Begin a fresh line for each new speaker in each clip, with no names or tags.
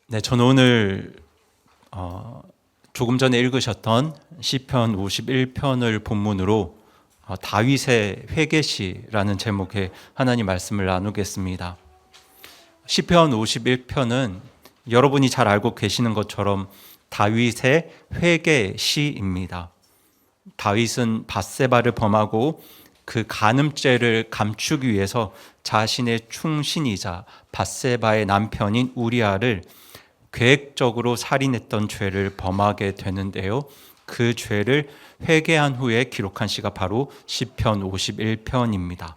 네, 저는 오늘 조금 전에 읽으셨던 시편 51편을 본문으로 다윗의 회개시라는 제목의 하나님 말씀을 나누겠습니다. 시편 51편은 여러분이 잘 알고 계시는 것처럼 다윗의 회개시입니다. 다윗은 밧세바를 범하고 그 간음죄를 감추기 위해서 자신의 충신이자 밧세바의 남편인 우리아를 계획적으로 살인했던 죄를 범하게 되는데요. 그 죄를 회개한 후에 기록한 시가 바로 시편 51편입니다.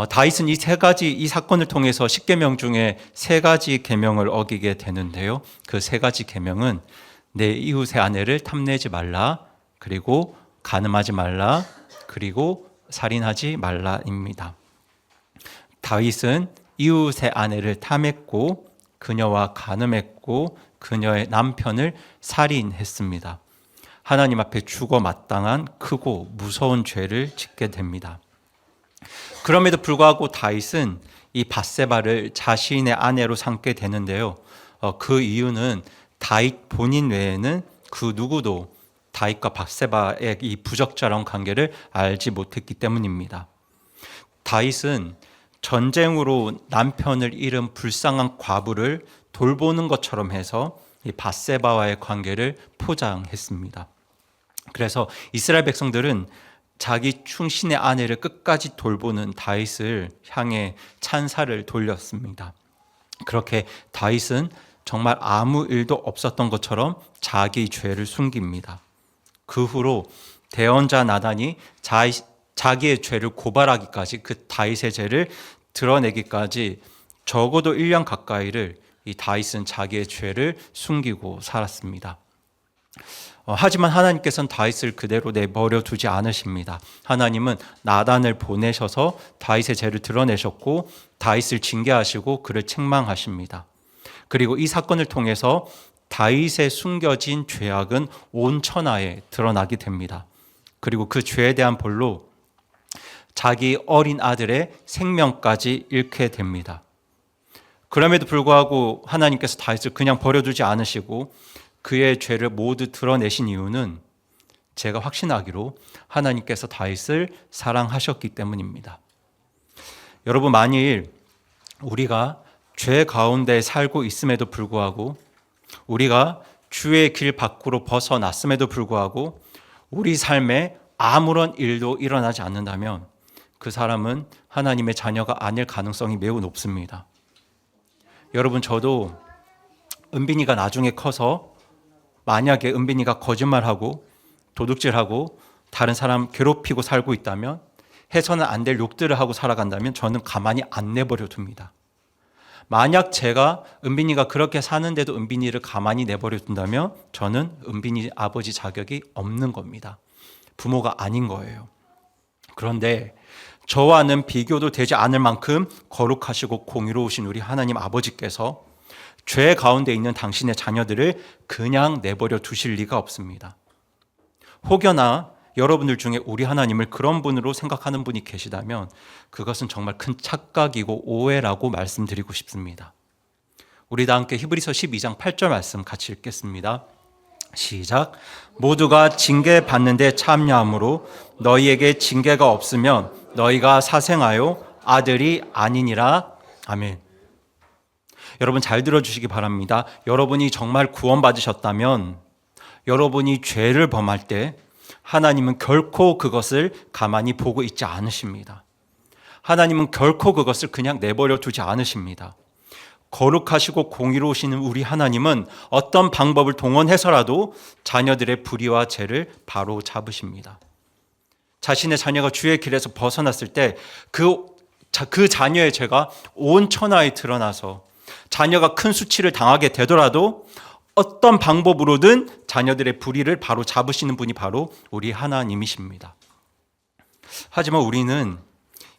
다윗은 이 사건을 통해서 10계명 중에 3가지 계명을 어기게 되는데요. 그 3가지 계명은 내 이웃의 아내를 탐내지 말라, 그리고 간음하지 말라, 그리고 살인하지 말라입니다. 다윗은 이웃의 아내를 탐했고 그녀와 간음했고 그녀의 남편을 살인했습니다. 하나님 앞에 죽어 마땅한 크고 무서운 죄를 짓게 됩니다. 그럼에도 불구하고 다윗은 이 밧세바를 자신의 아내로 삼게 되는데요. 그 이유는 다윗 본인 외에는 그 누구도 다윗과 밧세바의 이 부적절한 관계를 알지 못했기 때문입니다. 다윗은 전쟁으로 남편을 잃은 불쌍한 과부를 돌보는 것처럼 해서 이 밧세바와의 관계를 포장했습니다. 그래서 이스라엘 백성들은 자기 충신의 아내를 끝까지 돌보는 다윗을 향해 찬사를 돌렸습니다. 그렇게 다윗은 정말 아무 일도 없었던 것처럼 자기 죄를 숨깁니다. 그 후로 대언자 나단이 자기의 죄를 고발하기까지, 그 다윗의 죄를 드러내기까지 적어도 1년 가까이를 이 다윗은 자기의 죄를 숨기고 살았습니다. 하지만 하나님께서는 다윗을 그대로 내버려 두지 않으십니다. 하나님은 나단을 보내셔서 다윗의 죄를 드러내셨고 다윗을 징계하시고 그를 책망하십니다. 그리고 이 사건을 통해서 다윗의 숨겨진 죄악은 온 천하에 드러나게 됩니다. 그리고 그 죄에 대한 벌로 자기 어린 아들의 생명까지 잃게 됩니다. 그럼에도 불구하고 하나님께서 다윗을 그냥 버려두지 않으시고 그의 죄를 모두 드러내신 이유는 제가 확신하기로 하나님께서 다윗을 사랑하셨기 때문입니다. 여러분, 만일 우리가 죄 가운데 살고 있음에도 불구하고, 우리가 주의 길 밖으로 벗어났음에도 불구하고 우리 삶에 아무런 일도 일어나지 않는다면 그 사람은 하나님의 자녀가 아닐 가능성이 매우 높습니다. 여러분, 저도 은빈이가 나중에 커서 만약에 은빈이가 거짓말하고 도둑질하고 다른 사람 괴롭히고 살고 있다면, 해서는 안 될 욕들을 하고 살아간다면 저는 가만히 안 내버려 둡니다. 만약 제가 은빈이가 그렇게 사는데도 은빈이를 가만히 내버려 둔다면 저는 은빈이 아버지 자격이 없는 겁니다. 부모가 아닌 거예요. 그런데 저와는 비교도 되지 않을 만큼 거룩하시고 공의로우신 우리 하나님 아버지께서 죄 가운데 있는 당신의 자녀들을 그냥 내버려 두실 리가 없습니다. 혹여나 여러분들 중에 우리 하나님을 그런 분으로 생각하는 분이 계시다면 그것은 정말 큰 착각이고 오해라고 말씀드리고 싶습니다. 우리 다 함께 히브리서 12장 8절 말씀 같이 읽겠습니다. 시작. 모두가 징계받는 데 참여함으로 너희에게 징계가 없으면 너희가 사생하여 아들이 아니니라. 아멘. 여러분, 잘 들어주시기 바랍니다. 여러분이 정말 구원받으셨다면 여러분이 죄를 범할 때 하나님은 결코 그것을 가만히 보고 있지 않으십니다. 하나님은 결코 그것을 그냥 내버려 두지 않으십니다. 거룩하시고 공의로우신 우리 하나님은 어떤 방법을 동원해서라도 자녀들의 불의와 죄를 바로 잡으십니다. 자신의 자녀가 주의 길에서 벗어났을 때 그 자녀의 죄가 온 천하에 드러나서 자녀가 큰 수치를 당하게 되더라도 어떤 방법으로든 자녀들의 불의를 바로 잡으시는 분이 바로 우리 하나님이십니다. 하지만 우리는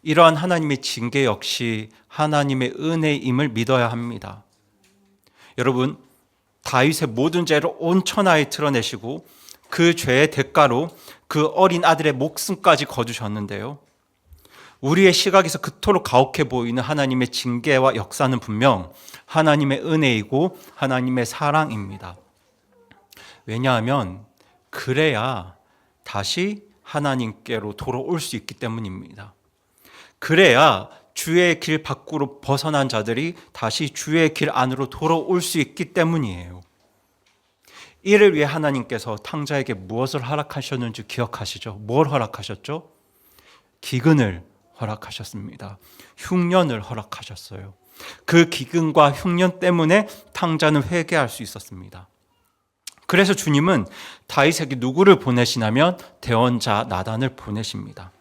이러한 하나님의 징계 역시 하나님의 은혜임을 믿어야 합니다. 여러분, 다윗의 모든 죄를 온 천하에 드러내시고 그 죄의 대가로 그 어린 아들의 목숨까지 거두셨는데요. 우리의 시각에서 그토록 가혹해 보이는 하나님의 징계와 역사는 분명 하나님의 은혜이고 하나님의 사랑입니다. 왜냐하면 그래야 다시 하나님께로 돌아올 수 있기 때문입니다. 그래야 주의 길 밖으로 벗어난 자들이 다시 주의 길 안으로 돌아올 수 있기 때문이에요. 이를 위해 하나님께서 탕자에게 무엇을 허락하셨는지 기억하시죠? 뭘 허락하셨죠? 기근을 허락하셨습니다. 흉년을 허락하셨어요. 그 기근과 흉년 때문에 탕자는 회개할 수 있었습니다. 그래서 주님은 다윗에게 누구를 보내시냐면 대언자 나단을 보내십니다.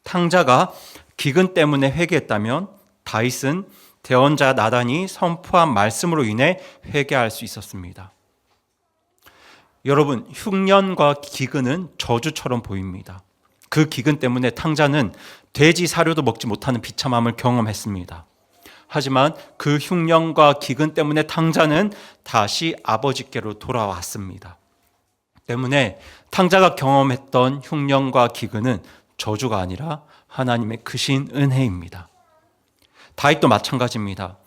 탕자가 기근 때문에 회개했다면 다윗은 대언자 나단이 선포한 말씀으로 인해 회개할 수 있었습니다. 여러분, 흉년과 기근은 저주처럼 보입니다. 그 기근 때문에 탕자는 돼지 사료도 먹지 못하는 비참함을 경험했습니다. 하지만 그 흉년과 기근 때문에 탕자는 다시 아버지께로 돌아왔습니다. 때문에 탕자가 경험했던 흉년과 기근은 저주가 아니라 하나님의 크신 은혜입니다. 다윗도 마찬가지입니다.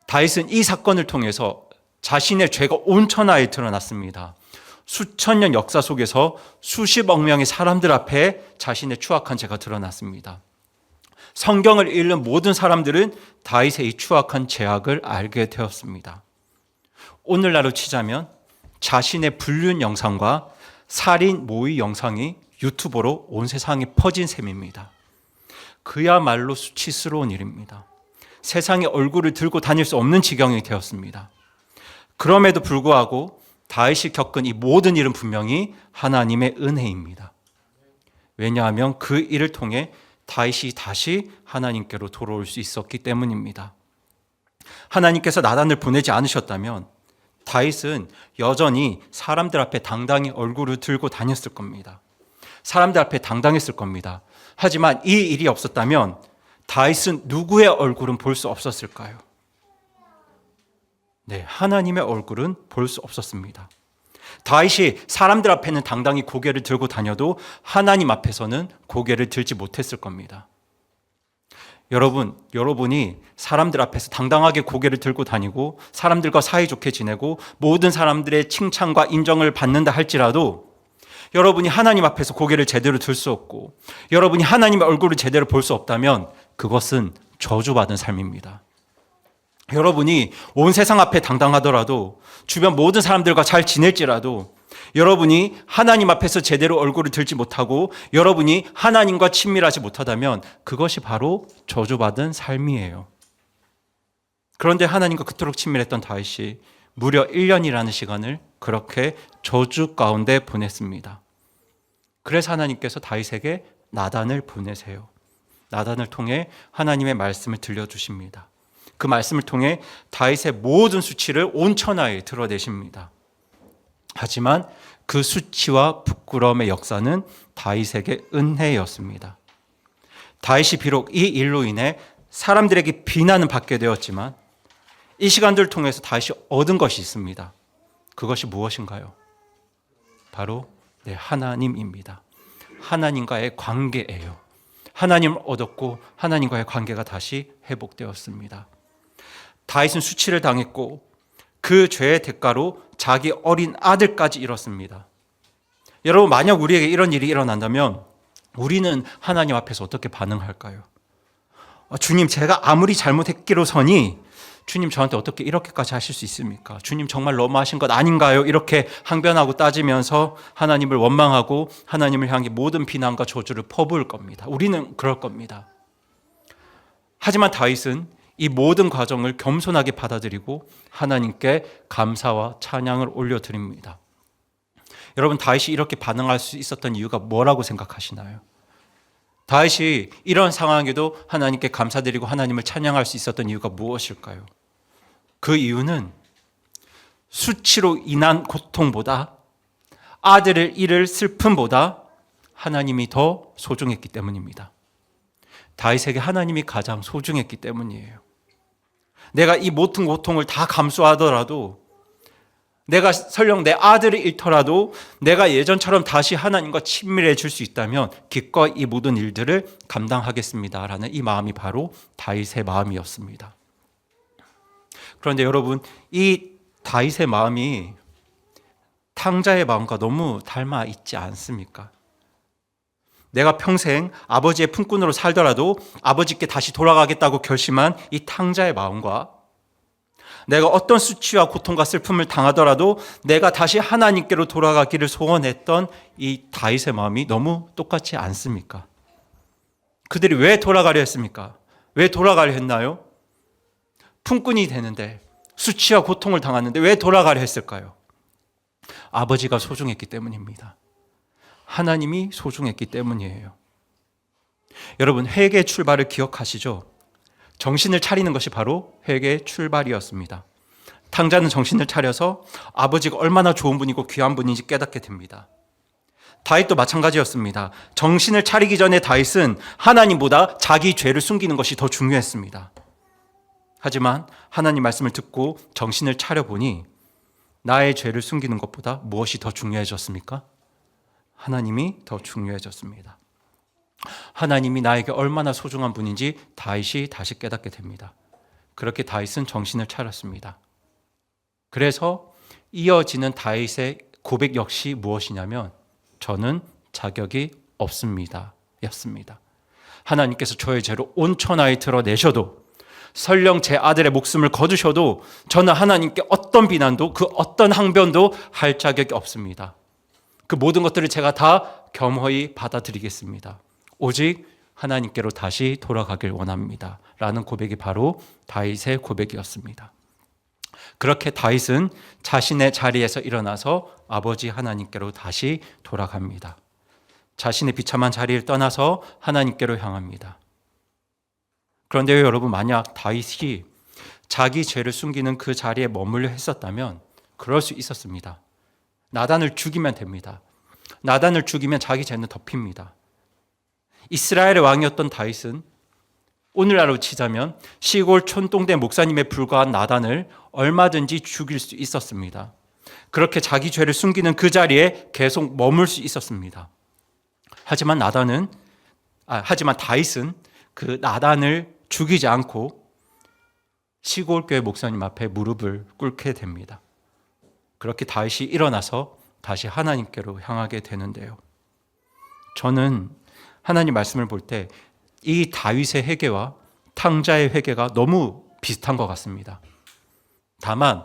다윗은 이 사건을 통해서 자신의 죄가 온 천하에 드러났습니다. 수천 년 역사 속에서 수십억 명의 사람들 앞에 자신의 추악한 죄가 드러났습니다. 성경을 읽는 모든 사람들은 다윗의 이 추악한 죄악을 알게 되었습니다. 오늘날로 치자면 자신의 불륜 영상과 살인 모의 영상이 유튜브로 온 세상에 퍼진 셈입니다. 그야말로 수치스러운 일입니다. 세상에 얼굴을 들고 다닐 수 없는 지경이 되었습니다. 그럼에도 불구하고 다윗이 겪은 이 모든 일은 분명히 하나님의 은혜입니다. 왜냐하면 그 일을 통해 다윗이 다시 하나님께로 돌아올 수 있었기 때문입니다. 하나님께서 나단을 보내지 않으셨다면 다윗은 여전히 사람들 앞에 당당히 얼굴을 들고 다녔을 겁니다. 사람들 앞에 당당했을 겁니다. 하지만 이 일이 없었다면 다윗은 누구의 얼굴은 볼 수 없었을까요? 네, 하나님의 얼굴은 볼 수 없었습니다. 다윗이 사람들 앞에는 당당히 고개를 들고 다녀도 하나님 앞에서는 고개를 들지 못했을 겁니다. 여러분이 사람들 앞에서 당당하게 고개를 들고 다니고 사람들과 사이좋게 지내고 모든 사람들의 칭찬과 인정을 받는다 할지라도 여러분이 하나님 앞에서 고개를 제대로 들 수 없고 여러분이 하나님의 얼굴을 제대로 볼 수 없다면 그것은 저주받은 삶입니다. 여러분이 온 세상 앞에 당당하더라도 주변 모든 사람들과 잘 지낼지라도 여러분이 하나님 앞에서 제대로 얼굴을 들지 못하고 여러분이 하나님과 친밀하지 못하다면 그것이 바로 저주받은 삶이에요. 그런데 하나님과 그토록 친밀했던 다윗이 무려 1년이라는 시간을 그렇게 저주 가운데 보냈습니다. 그래서 하나님께서 다윗에게 나단을 보내세요. 나단을 통해 하나님의 말씀을 들려주십니다. 그 말씀을 통해 다윗의 모든 수치를 온 천하에 드러내십니다. 하지만 그 수치와 부끄러움의 역사는 다윗에게 은혜였습니다. 다윗이 비록 이 일로 인해 사람들에게 비난을 받게 되었지만 이 시간들을 통해서 다윗이 얻은 것이 있습니다. 그것이 무엇인가요? 바로 하나님입니다. 하나님과의 관계예요. 하나님을 얻었고 하나님과의 관계가 다시 회복되었습니다. 다윗은 수치를 당했고 그 죄의 대가로 자기 어린 아들까지 잃었습니다. 여러분, 만약 우리에게 이런 일이 일어난다면 우리는 하나님 앞에서 어떻게 반응할까요? 주님, 제가 아무리 잘못했기로서니 주님 저한테 어떻게 이렇게까지 하실 수 있습니까? 주님 정말 너무하신 것 아닌가요? 이렇게 항변하고 따지면서 하나님을 원망하고 하나님을 향해 모든 비난과 저주를 퍼부을 겁니다. 우리는 그럴 겁니다. 하지만 다윗은 이 모든 과정을 겸손하게 받아들이고 하나님께 감사와 찬양을 올려드립니다. 여러분, 다윗이 이렇게 반응할 수 있었던 이유가 뭐라고 생각하시나요? 다윗이 이런 상황에도 하나님께 감사드리고 하나님을 찬양할 수 있었던 이유가 무엇일까요? 그 이유는 수치로 인한 고통보다 아들을 잃을 슬픔보다 하나님이 더 소중했기 때문입니다. 다윗에게 하나님이 가장 소중했기 때문이에요. 내가 이 모든 고통을 다 감수하더라도 내가 설령 내 아들을 잃더라도 내가 예전처럼 다시 하나님과 친밀해질 수 있다면 기꺼이 이 모든 일들을 감당하겠습니다라는 이 마음이 바로 다윗의 마음이었습니다. 그런데 여러분, 이 다윗의 마음이 탕자의 마음과 너무 닮아 있지 않습니까? 내가 평생 아버지의 품꾼으로 살더라도 아버지께 다시 돌아가겠다고 결심한 이 탕자의 마음과 내가 어떤 수치와 고통과 슬픔을 당하더라도 내가 다시 하나님께로 돌아가기를 소원했던 이 다윗의 마음이 너무 똑같지 않습니까? 그들이 왜 돌아가려 했습니까? 왜 돌아가려 했나요? 품꾼이 되는데 수치와 고통을 당하는데 왜 돌아가려 했을까요? 아버지가 소중했기 때문입니다. 하나님이 소중했기 때문이에요. 여러분, 회개의 출발을 기억하시죠? 정신을 차리는 것이 바로 회개의 출발이었습니다. 탕자는 정신을 차려서 아버지가 얼마나 좋은 분이고 귀한 분인지 깨닫게 됩니다. 다윗도 마찬가지였습니다. 정신을 차리기 전에 다윗은 하나님보다 자기 죄를 숨기는 것이 더 중요했습니다. 하지만 하나님 말씀을 듣고 정신을 차려보니 나의 죄를 숨기는 것보다 무엇이 더 중요해졌습니까? 하나님이 더 중요해졌습니다. 하나님이 나에게 얼마나 소중한 분인지 다윗이 다시 깨닫게 됩니다. 그렇게 다윗은 정신을 차렸습니다. 그래서 이어지는 다윗의 고백 역시 무엇이냐면 저는 자격이 없습니다 였습니다. 하나님께서 저의 죄로 온 천하에 드러내셔도 설령 제 아들의 목숨을 거두셔도 저는 하나님께 어떤 비난도 그 어떤 항변도 할 자격이 없습니다. 그 모든 것들을 제가 다 겸허히 받아들이겠습니다. 오직 하나님께로 다시 돌아가길 원합니다 라는 고백이 바로 다윗의 고백이었습니다. 그렇게 다윗은 자신의 자리에서 일어나서 아버지 하나님께로 다시 돌아갑니다. 자신의 비참한 자리를 떠나서 하나님께로 향합니다. 그런데 여러분, 만약 다윗이 자기 죄를 숨기는 그 자리에 머물려 했었다면 그럴 수 있었습니다. 나단을 죽이면 됩니다. 나단을 죽이면 자기 죄는 덮입니다. 이스라엘의 왕이었던 다윗은 오늘날로 치자면 시골 촌동네 목사님에 불과한 나단을 얼마든지 죽일 수 있었습니다. 그렇게 자기 죄를 숨기는 그 자리에 계속 머물 수 있었습니다. 하지만 다윗은 그 나단을 죽이지 않고 시골교회 목사님 앞에 무릎을 꿇게 됩니다. 그렇게 다윗이 일어나서 다시 하나님께로 향하게 되는데요. 저는 하나님 말씀을 볼 때 이 다윗의 회개와 탕자의 회개가 너무 비슷한 것 같습니다. 다만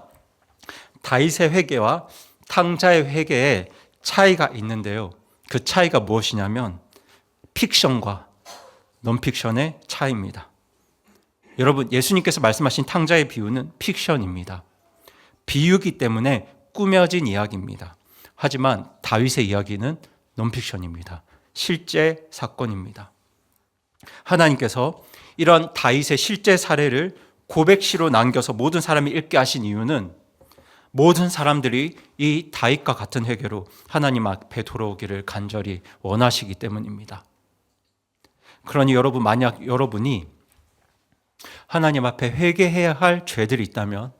다윗의 회개와 탕자의 회개에 차이가 있는데요. 그 차이가 무엇이냐면 픽션과 논픽션의 차이입니다. 여러분, 예수님께서 말씀하신 탕자의 비유는 픽션입니다. 비유기 때문에 꾸며진 이야기입니다. 하지만 다윗의 이야기는 논픽션입니다. 실제 사건입니다. 하나님께서 이런 다윗의 실제 사례를 고백시로 남겨서 모든 사람이 읽게 하신 이유는 모든 사람들이 이 다윗과 같은 회개로 하나님 앞에 돌아오기를 간절히 원하시기 때문입니다. 그러니 여러분, 만약 여러분이 하나님 앞에 회개해야 할 죄들이 있다면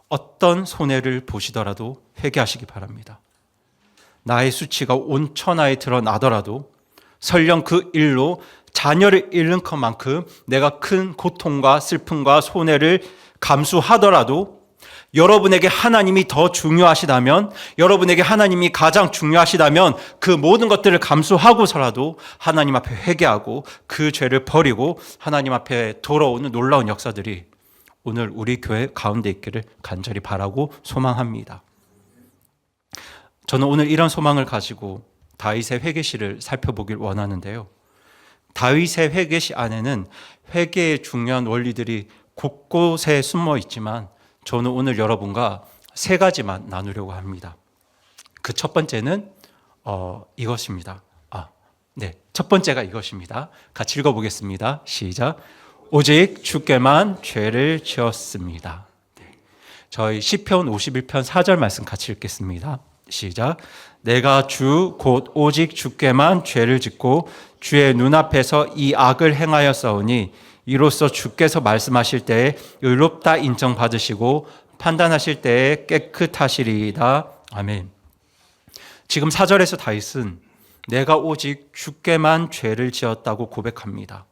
어떤 손해를 보시더라도 회개하시기 바랍니다. 나의 수치가 온 천하에 드러나더라도 설령 그 일로 자녀를 잃는 것만큼 내가 큰 고통과 슬픔과 손해를 감수하더라도 여러분에게 하나님이 더 중요하시다면, 여러분에게 하나님이 가장 중요하시다면 그 모든 것들을 감수하고서라도 하나님 앞에 회개하고 그 죄를 버리고 하나님 앞에 돌아오는 놀라운 역사들이 오늘 우리 교회 가운데 있기를 간절히 바라고 소망합니다. 저는 오늘 이런 소망을 가지고 다윗의 회개시를 살펴보길 원하는데요. 다윗의 회개시 안에는 회개의 중요한 원리들이 곳곳에 숨어 있지만 저는 오늘 여러분과 세 가지만 나누려고 합니다. 그 첫 번째는 이것입니다. 첫 번째가 이것입니다. 같이 읽어보겠습니다. 시작. 오직 주께만 죄를 지었습니다. 저희 시편 51편 4절 말씀 같이 읽겠습니다. 시작. 내가 주 곧 오직 주께만 죄를 짓고 주의 눈앞에서 이 악을 행하였사오니 이로써 주께서 말씀하실 때에 의롭다 인정받으시고 판단하실 때에 깨끗하시리이다. 아멘. 지금 4절에서 다윗은 내가 오직 주께만 죄를 지었다고 고백합니다.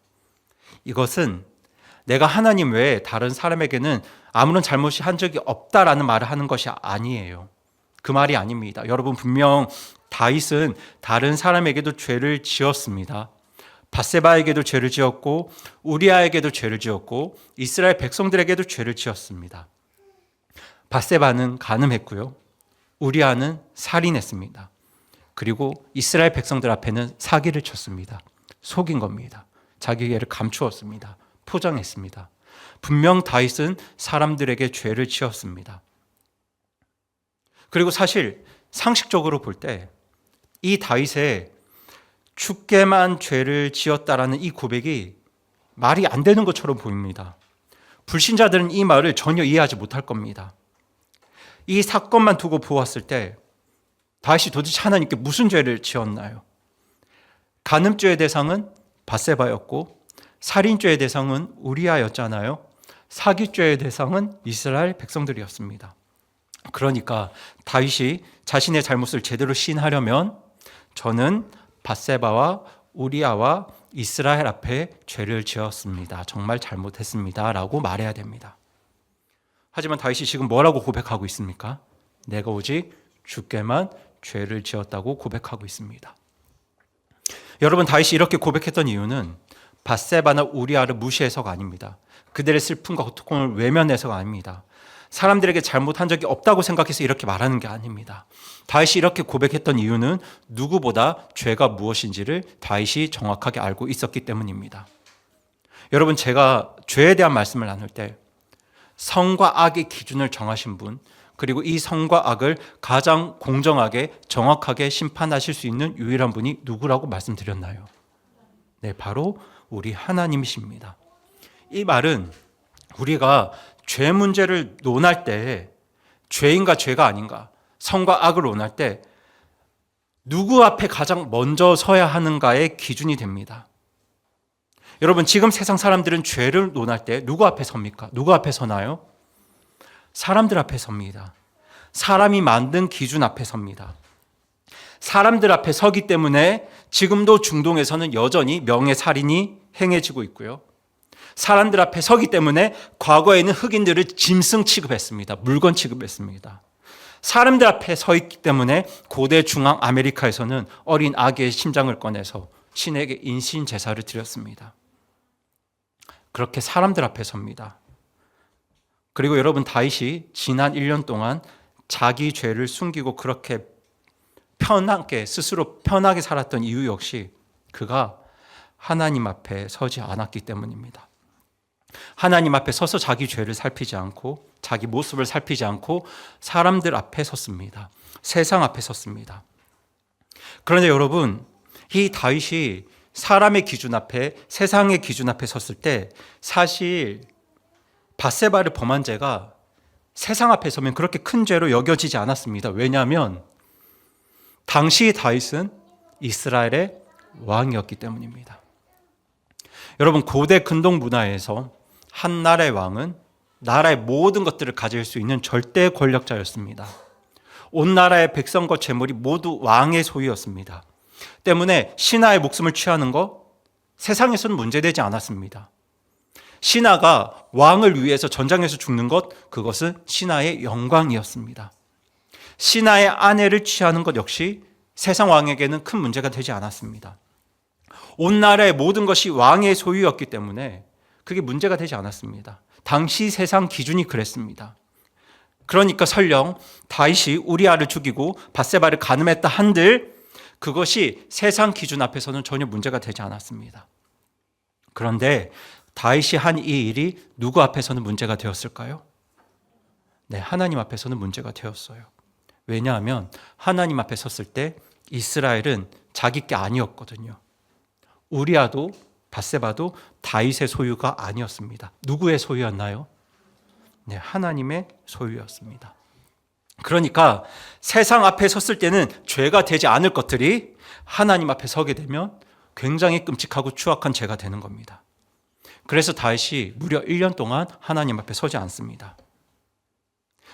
이것은 내가 하나님 외에 다른 사람에게는 아무런 잘못이 한 적이 없다라는 말을 하는 것이 아니에요. 그 말이 아닙니다. 여러분, 분명 다윗은 다른 사람에게도 죄를 지었습니다. 밧세바에게도 죄를 지었고 우리아에게도 죄를 지었고 이스라엘 백성들에게도 죄를 지었습니다. 밧세바는 간음했고요. 우리아는 살인했습니다. 그리고 이스라엘 백성들 앞에는 사기를 쳤습니다. 속인 겁니다. 자기 죄를 감추었습니다. 포장했습니다. 분명 다윗은 사람들에게 죄를 지었습니다. 그리고 사실 상식적으로 볼 때 이 다윗의 주께만 죄를 지었다라는 이 고백이 말이 안 되는 것처럼 보입니다. 불신자들은 이 말을 전혀 이해하지 못할 겁니다. 이 사건만 두고 보았을 때 다윗이 도대체 하나님께 무슨 죄를 지었나요? 간음죄의 대상은 밧세바였고 살인죄의 대상은 우리아였잖아요. 사기죄의 대상은 이스라엘 백성들이었습니다. 그러니까 다윗이 자신의 잘못을 제대로 시인하려면 저는 밧세바와 우리아와 이스라엘 앞에 죄를 지었습니다. 정말 잘못했습니다. 라고 말해야 됩니다. 하지만 다윗이 지금 뭐라고 고백하고 있습니까? 내가 오직 주께만 죄를 지었다고 고백하고 있습니다. 여러분, 다윗이 이렇게 고백했던 이유는 밧세바나 우리아를 무시해서가 아닙니다. 그들의 슬픔과 고통을 외면해서가 아닙니다. 사람들에게 잘못한 적이 없다고 생각해서 이렇게 말하는 게 아닙니다. 다윗이 이렇게 고백했던 이유는 누구보다 죄가 무엇인지를 다윗이 정확하게 알고 있었기 때문입니다. 여러분, 제가 죄에 대한 말씀을 나눌 때 선과 악의 기준을 정하신 분, 그리고 이 선과 악을 가장 공정하게 정확하게 심판하실 수 있는 유일한 분이 누구라고 말씀드렸나요? 네, 바로 우리 하나님이십니다. 이 말은 우리가 죄 문제를 논할 때 죄인가 죄가 아닌가, 선과 악을 논할 때 누구 앞에 가장 먼저 서야 하는가의 기준이 됩니다. 여러분, 지금 세상 사람들은 죄를 논할 때 누구 앞에 섭니까? 누구 앞에 서나요? 사람들 앞에 섭니다. 사람이 만든 기준 앞에 섭니다. 사람들 앞에 서기 때문에 지금도 중동에서는 여전히 명예살인이 행해지고 있고요. 사람들 앞에 서기 때문에 과거에는 흑인들을 짐승 취급했습니다. 물건 취급했습니다. 사람들 앞에 서 있기 때문에 고대 중앙 아메리카에서는 어린 아기의 심장을 꺼내서 신에게 인신 제사를 드렸습니다. 그렇게 사람들 앞에 섭니다. 그리고 여러분, 다윗이 지난 1년 동안 자기 죄를 숨기고 그렇게 편하게, 스스로 편하게 살았던 이유 역시 그가 하나님 앞에 서지 않았기 때문입니다. 하나님 앞에 서서 자기 죄를 살피지 않고 자기 모습을 살피지 않고 사람들 앞에 섰습니다. 세상 앞에 섰습니다. 그런데 여러분, 이 다윗이 사람의 기준 앞에, 세상의 기준 앞에 섰을 때 사실 밧세바를 범한 죄가 세상 앞에 서면 그렇게 큰 죄로 여겨지지 않았습니다. 왜냐하면 당시 다윗은 이스라엘의 왕이었기 때문입니다. 여러분, 고대 근동 문화에서 한 나라의 왕은 나라의 모든 것들을 가질 수 있는 절대 권력자였습니다. 온 나라의 백성과 재물이 모두 왕의 소유였습니다. 때문에 신하의 목숨을 취하는 것, 세상에서는 문제되지 않았습니다. 신하가 왕을 위해서 전장에서 죽는 것, 그것은 신하의 영광이었습니다. 신하의 아내를 취하는 것 역시 세상 왕에게는 큰 문제가 되지 않았습니다. 온 나라의 모든 것이 왕의 소유였기 때문에 그게 문제가 되지 않았습니다. 당시 세상 기준이 그랬습니다. 그러니까 설령 다윗이 우리아를 죽이고 밧세바를 간음했다 한들 그것이 세상 기준 앞에서는 전혀 문제가 되지 않았습니다. 그런데 다윗이 한 이 일이 누구 앞에서는 문제가 되었을까요? 네, 하나님 앞에서는 문제가 되었어요. 왜냐하면 하나님 앞에 섰을 때 이스라엘은 자기 게 아니었거든요. 우리아도 밧세바도 다윗의 소유가 아니었습니다. 누구의 소유였나요? 네, 하나님의 소유였습니다. 그러니까 세상 앞에 섰을 때는 죄가 되지 않을 것들이 하나님 앞에 서게 되면 굉장히 끔찍하고 추악한 죄가 되는 겁니다. 그래서 다윗이 무려 1년 동안 하나님 앞에 서지 않습니다.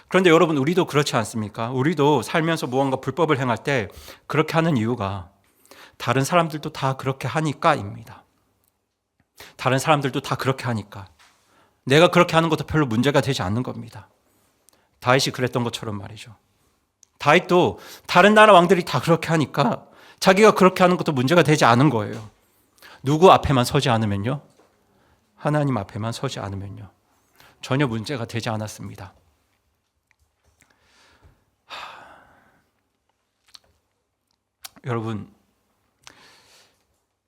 그런데 여러분, 우리도 그렇지 않습니까? 우리도 살면서 무언가 불법을 행할 때 그렇게 하는 이유가 다른 사람들도 다 그렇게 하니까입니다. 다른 사람들도 다 그렇게 하니까. 내가 그렇게 하는 것도 별로 문제가 되지 않는 겁니다. 다윗이 그랬던 것처럼 말이죠. 다윗도 다른 나라 왕들이 다 그렇게 하니까 자기가 그렇게 하는 것도 문제가 되지 않은 거예요. 누구 앞에만 서지 않으면요? 하나님 앞에만 서지 않으면요? 전혀 문제가 되지 않았습니다. 여러분,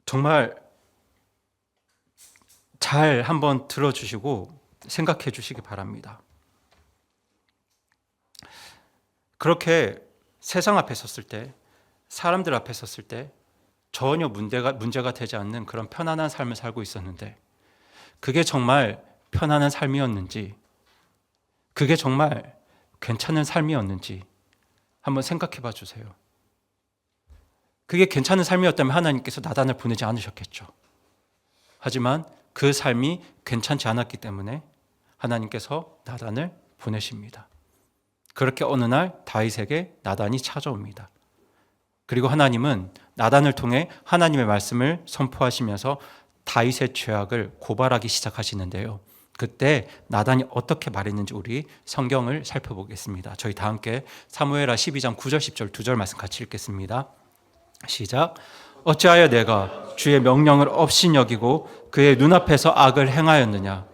정말 잘 한번 들어주시고 생각해 주시기 바랍니다. 그렇게 세상 앞에 섰을 때, 사람들 앞에 섰을 때 전혀 문제가 되지 않는 그런 편안한 삶을 살고 있었는데, 그게 정말 편안한 삶이었는지, 그게 정말 괜찮은 삶이었는지 한번 생각해 봐 주세요. 그게 괜찮은 삶이었다면 하나님께서 나단을 보내지 않으셨겠죠. 하지만 그 삶이 괜찮지 않았기 때문에 하나님께서 나단을 보내십니다. 그렇게 어느 날 다윗에게 나단이 찾아옵니다. 그리고 하나님은 나단을 통해 하나님의 말씀을 선포하시면서 다윗의 죄악을 고발하기 시작하시는데요. 그때 나단이 어떻게 말했는지 우리 성경을 살펴보겠습니다. 저희 다 함께 사무엘하 12장 9절 10절 2절 말씀 같이 읽겠습니다. 시작. 어찌하여 내가 주의 명령을 없인 여기고 그의 눈앞에서 악을 행하였느냐.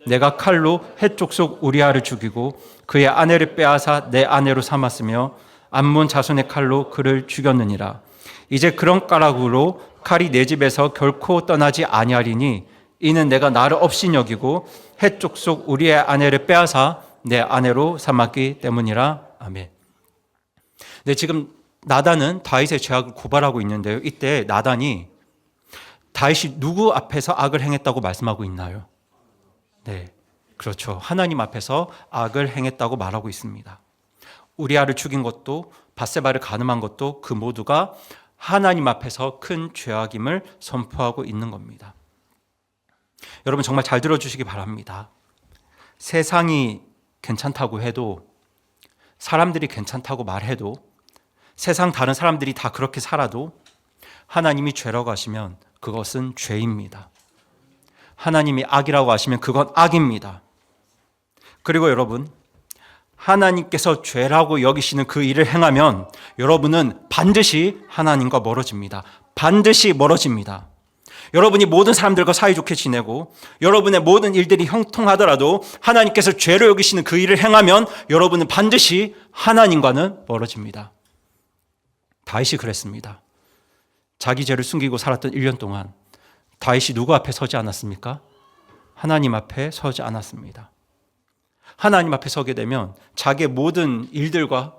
내가 칼로 헷족속 우리아를 죽이고 그의 아내를 빼앗아 내 아내로 삼았으며 암몬 자손의 칼로 그를 죽였느니라. 이제 그런 까닭으로 칼이 내 집에서 결코 떠나지 아니하리니 이는 내가 나를 없인 여기고 헷족속 우리의 아내를 빼앗아 내 아내로 삼았기 때문이라. 아멘. 네, 지금 나단은 다윗의 죄악을 고발하고 있는데요. 이때 나단이 다윗이 누구 앞에서 악을 행했다고 말씀하고 있나요? 네, 그렇죠. 하나님 앞에서 악을 행했다고 말하고 있습니다. 우리아를 죽인 것도 밧세바를 간음한 것도 그 모두가 하나님 앞에서 큰 죄악임을 선포하고 있는 겁니다. 여러분 정말 잘 들어주시기 바랍니다. 세상이 괜찮다고 해도, 사람들이 괜찮다고 말해도, 세상 다른 사람들이 다 그렇게 살아도 하나님이 죄라고 하시면 그것은 죄입니다. 하나님이 악이라고 하시면 그건 악입니다. 그리고 여러분, 하나님께서 죄라고 여기시는 그 일을 행하면 여러분은 반드시 하나님과 멀어집니다. 반드시 멀어집니다. 여러분이 모든 사람들과 사이좋게 지내고 여러분의 모든 일들이 형통하더라도 하나님께서 죄로 여기시는 그 일을 행하면 여러분은 반드시 하나님과는 멀어집니다. 다윗이 그랬습니다. 자기 죄를 숨기고 살았던 1년 동안 다윗이 누구 앞에 서지 않았습니까? 하나님 앞에 서지 않았습니다. 하나님 앞에 서게 되면 자기의 모든 일들과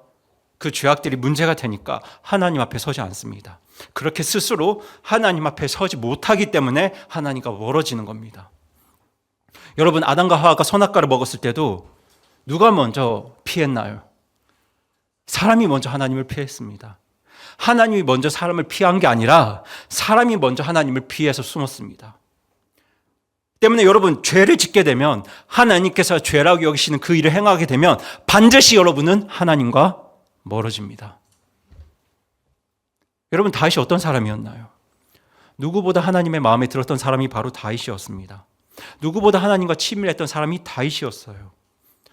그 죄악들이 문제가 되니까 하나님 앞에 서지 않습니다. 그렇게 스스로 하나님 앞에 서지 못하기 때문에 하나님과 멀어지는 겁니다. 여러분, 아담과 하와가 선악과를 먹었을 때도 누가 먼저 피했나요? 사람이 먼저 하나님을 피했습니다. 하나님이 먼저 사람을 피한 게 아니라 사람이 먼저 하나님을 피해서 숨었습니다. 때문에 여러분, 죄를 짓게 되면, 하나님께서 죄라고 여기시는 그 일을 행하게 되면 반드시 여러분은 하나님과 멀어집니다. 여러분, 다윗이 어떤 사람이었나요? 누구보다 하나님의 마음에 들었던 사람이 바로 다윗이었습니다. 누구보다 하나님과 친밀했던 사람이 다윗이었어요.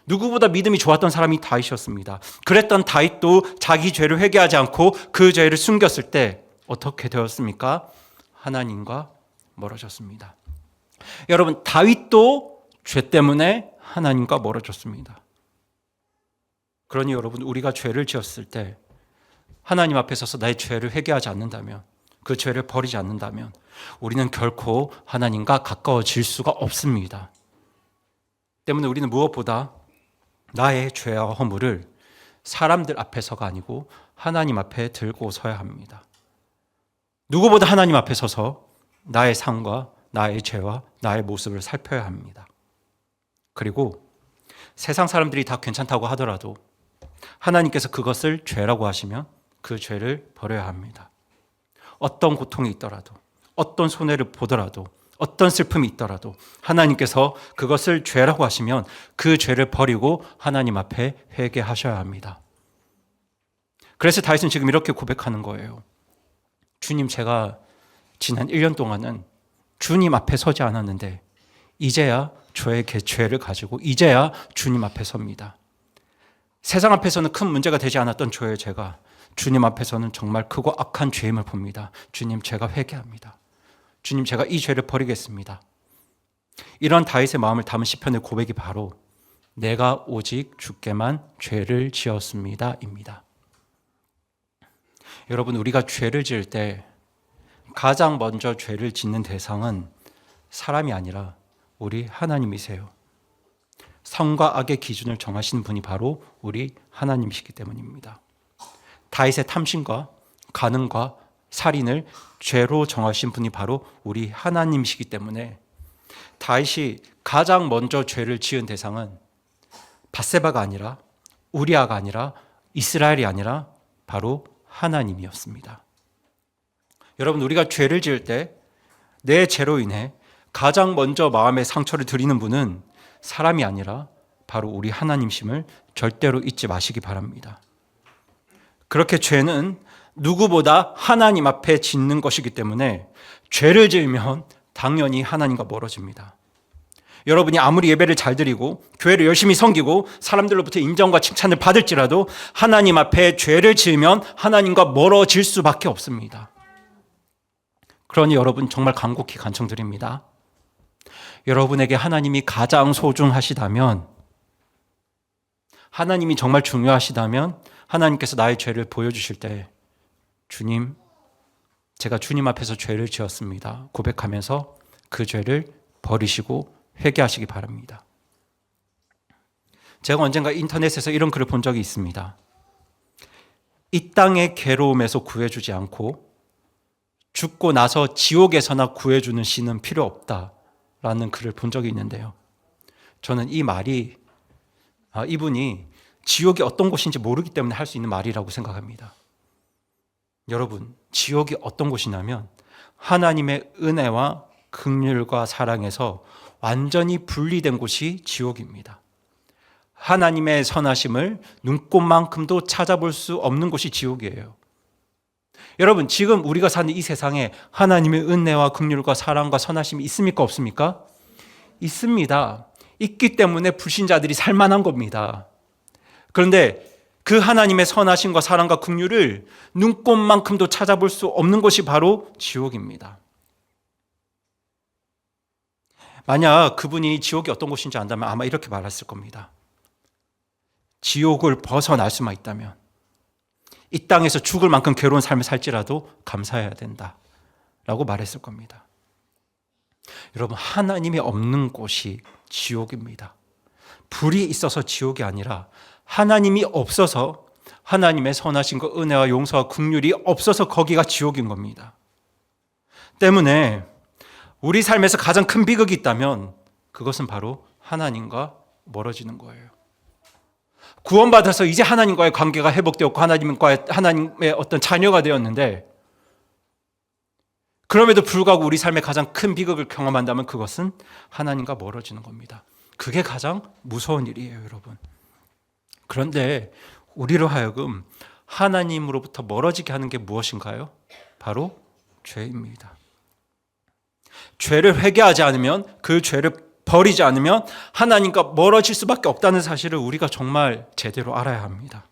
누구보다 믿음이 좋았던 사람이 다윗이었습니다. 그랬던 다윗도 자기 죄를 회개하지 않고 그 죄를 숨겼을 때 어떻게 되었습니까? 하나님과 멀어졌습니다. 여러분, 다윗도 죄 때문에 하나님과 멀어졌습니다. 그러니 여러분, 우리가 죄를 지었을 때 하나님 앞에 서서 나의 죄를 회개하지 않는다면, 그 죄를 버리지 않는다면 우리는 결코 하나님과 가까워질 수가 없습니다. 때문에 우리는 무엇보다 나의 죄와 허물을 사람들 앞에서가 아니고 하나님 앞에 들고 서야 합니다. 누구보다 하나님 앞에 서서 나의 삶과 나의 죄와 나의 모습을 살펴야 합니다. 그리고 세상 사람들이 다 괜찮다고 하더라도 하나님께서 그것을 죄라고 하시면 그 죄를 버려야 합니다. 어떤 고통이 있더라도, 어떤 손해를 보더라도 어떤 슬픔이 있더라도 하나님께서 그것을 죄라고 하시면 그 죄를 버리고 하나님 앞에 회개하셔야 합니다. 그래서 다윗은 지금 이렇게 고백하는 거예요. 주님, 제가 지난 1년 동안은 주님 앞에 서지 않았는데 이제야 저의 죄를 가지고 이제야 주님 앞에 섭니다. 세상 앞에서는 큰 문제가 되지 않았던 저의 죄가 주님 앞에서는 정말 크고 악한 죄임을 봅니다. 주님, 제가 회개합니다. 주님, 제가 이 죄를 버리겠습니다. 이런 다윗의 마음을 담은 시편의 고백이 바로 내가 오직 주께만 죄를 지었습니다 입니다. 여러분, 우리가 죄를 지을 때 가장 먼저 죄를 짓는 대상은 사람이 아니라 우리 하나님이세요. 선과 악의 기준을 정하시는 분이 바로 우리 하나님이시기 때문입니다. 다윗의 탐심과 간음과 살인을 죄로 정하신 분이 바로 우리 하나님이시기 때문에 다윗이 가장 먼저 죄를 지은 대상은 밧세바가 아니라 우리아가 아니라 이스라엘이 아니라 바로 하나님이었습니다. 여러분, 우리가 죄를 지을 때 내 죄로 인해 가장 먼저 마음의 상처를 드리는 분은 사람이 아니라 바로 우리 하나님심을 절대로 잊지 마시기 바랍니다. 그렇게 죄는 누구보다 하나님 앞에 짓는 것이기 때문에 죄를 지으면 당연히 하나님과 멀어집니다. 여러분이 아무리 예배를 잘 드리고 교회를 열심히 섬기고 사람들로부터 인정과 칭찬을 받을지라도 하나님 앞에 죄를 지으면 하나님과 멀어질 수밖에 없습니다. 그러니 여러분, 정말 간곡히 간청드립니다. 여러분에게 하나님이 가장 소중하시다면, 하나님이 정말 중요하시다면 하나님께서 나의 죄를 보여주실 때 주님, 제가 주님 앞에서 죄를 지었습니다 고백하면서 그 죄를 버리시고 회개하시기 바랍니다. 제가 언젠가 인터넷에서 이런 글을 본 적이 있습니다. 이 땅의 괴로움에서 구해주지 않고 죽고 나서 지옥에서나 구해주는 신은 필요 없다라는 글을 본 적이 있는데요. 저는 이 말이 이분이 지옥이 어떤 곳인지 모르기 때문에 할 수 있는 말이라고 생각합니다. 여러분, 지옥이 어떤 곳이냐면 하나님의 은혜와 긍휼과 사랑에서 완전히 분리된 곳이 지옥입니다. 하나님의 선하심을 눈꼽만큼도 찾아볼 수 없는 곳이 지옥이에요. 여러분, 지금 우리가 사는 이 세상에 하나님의 은혜와 긍휼과 사랑과 선하심이 있습니까? 없습니까? 있습니다. 있기 때문에 불신자들이 살만한 겁니다. 그런데 그 하나님의 선하심과 사랑과 긍휼을 눈꼽만큼도 찾아볼 수 없는 곳이 바로 지옥입니다. 만약 그분이 지옥이 어떤 곳인지 안다면 아마 이렇게 말했을 겁니다. 지옥을 벗어날 수만 있다면 이 땅에서 죽을 만큼 괴로운 삶을 살지라도 감사해야 된다라고 말했을 겁니다. 여러분, 하나님이 없는 곳이 지옥입니다. 불이 있어서 지옥이 아니라 하나님이 없어서, 하나님의 선하심과 은혜와 용서와 긍휼이 없어서 거기가 지옥인 겁니다. 때문에 우리 삶에서 가장 큰 비극이 있다면 그것은 바로 하나님과 멀어지는 거예요. 구원받아서 이제 하나님과의 관계가 회복되었고 하나님의 어떤 자녀가 되었는데, 그럼에도 불구하고 우리 삶의 가장 큰 비극을 경험한다면 그것은 하나님과 멀어지는 겁니다. 그게 가장 무서운 일이에요, 여러분. 그런데 우리로 하여금 하나님으로부터 멀어지게 하는 게 무엇인가요? 바로 죄입니다. 죄를 회개하지 않으면, 그 죄를 버리지 않으면 하나님과 멀어질 수밖에 없다는 사실을 우리가 정말 제대로 알아야 합니다.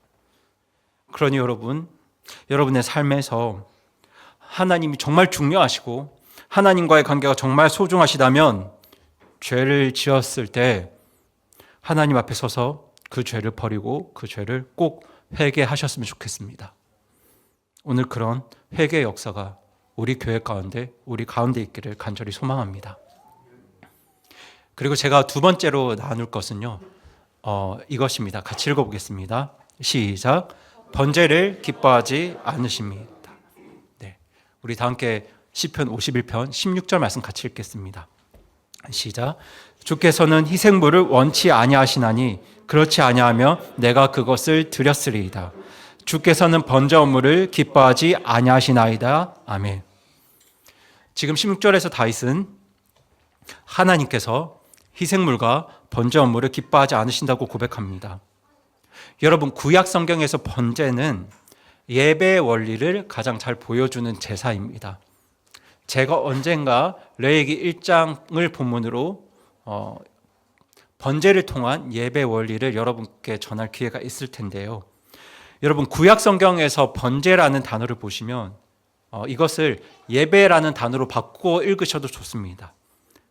그러니 여러분, 여러분의 삶에서 하나님이 정말 중요하시고 하나님과의 관계가 정말 소중하시다면 죄를 지었을 때 하나님 앞에 서서 그 죄를 버리고 그 죄를 꼭 회개하셨으면 좋겠습니다. 오늘 그런 회개의 역사가 우리 교회 가운데, 우리 가운데 있기를 간절히 소망합니다. 그리고 제가 두 번째로 나눌 것은요, 이것입니다. 같이 읽어보겠습니다. 시작. 번제를 기뻐하지 않으십니다. 네, 우리 다 함께 시편 51편 16절 말씀 같이 읽겠습니다. 시작. 주께서는 희생물을 원치 아니하시나니 그렇지 아니하며 내가 그것을 드렸으리이다. 주께서는 번제 업무를 기뻐하지 아니하시나이다. 아멘. 지금 16절에서 다윗은 하나님께서 희생물과 번제 업무를 기뻐하지 않으신다고 고백합니다. 여러분, 구약 성경에서 번제는 예배의 원리를 가장 잘 보여주는 제사입니다. 제가 언젠가 레위기 1장을 본문으로 번제를 통한 예배 원리를 여러분께 전할 기회가 있을 텐데요. 여러분, 구약 성경에서 번제라는 단어를 보시면 이것을 예배라는 단어로 바꾸어 읽으셔도 좋습니다.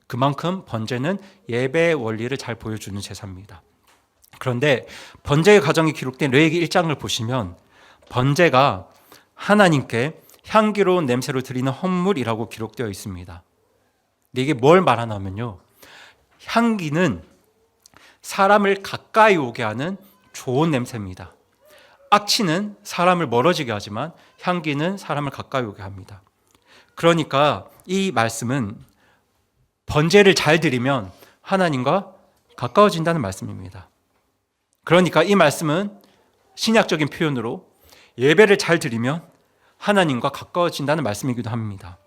그만큼 번제는 예배의 원리를 잘 보여주는 제사입니다. 그런데 번제의 과정이 기록된 레위기 1장을 보시면 번제가 하나님께 향기로운 냄새로 드리는 헌물이라고 기록되어 있습니다. 근데 이게 뭘 말하냐면요, 향기는 사람을 가까이 오게 하는 좋은 냄새입니다. 악취는 사람을 멀어지게 하지만 향기는 사람을 가까이 오게 합니다. 그러니까 이 말씀은 번제를 잘 드리면 하나님과 가까워진다는 말씀입니다. 그러니까 이 말씀은 신약적인 표현으로 예배를 잘 드리면 하나님과 가까워진다는 말씀이기도 합니다.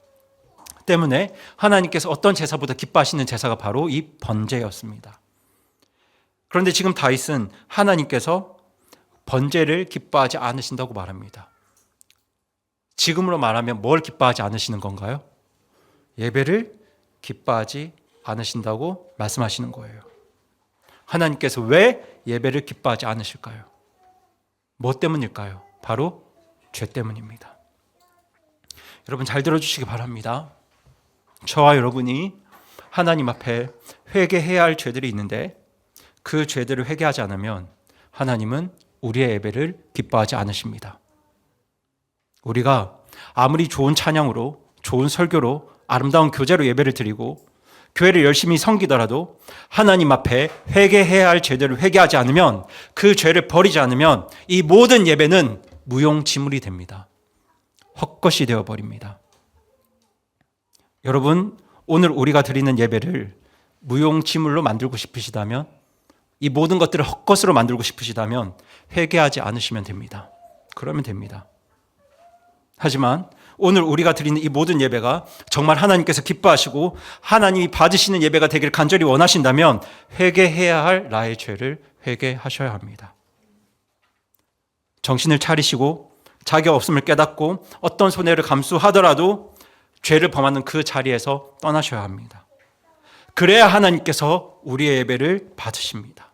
때문에 하나님께서 어떤 제사보다 기뻐하시는 제사가 바로 이 번제였습니다. 그런데 지금 다윗은 하나님께서 번제를 기뻐하지 않으신다고 말합니다. 지금으로 말하면 뭘 기뻐하지 않으시는 건가요? 예배를 기뻐하지 않으신다고 말씀하시는 거예요. 하나님께서 왜 예배를 기뻐하지 않으실까요? 뭐 때문일까요? 바로 죄 때문입니다. 여러분, 잘 들어주시기 바랍니다. 저와 여러분이 하나님 앞에 회개해야 할 죄들이 있는데 그 죄들을 회개하지 않으면 하나님은 우리의 예배를 기뻐하지 않으십니다. 우리가 아무리 좋은 찬양으로, 좋은 설교로, 아름다운 교제로 예배를 드리고 교회를 열심히 섬기더라도 하나님 앞에 회개해야 할 죄들을 회개하지 않으면, 그 죄를 버리지 않으면 이 모든 예배는 무용지물이 됩니다. 헛것이 되어버립니다. 여러분, 오늘 우리가 드리는 예배를 무용지물로 만들고 싶으시다면, 이 모든 것들을 헛것으로 만들고 싶으시다면 회개하지 않으시면 됩니다. 그러면 됩니다. 하지만 오늘 우리가 드리는 이 모든 예배가 정말 하나님께서 기뻐하시고 하나님이 받으시는 예배가 되기를 간절히 원하신다면 회개해야 할 나의 죄를 회개하셔야 합니다. 정신을 차리시고 자기 없음을 깨닫고 어떤 손해를 감수하더라도 죄를 범하는 그 자리에서 떠나셔야 합니다. 그래야 하나님께서 우리의 예배를 받으십니다.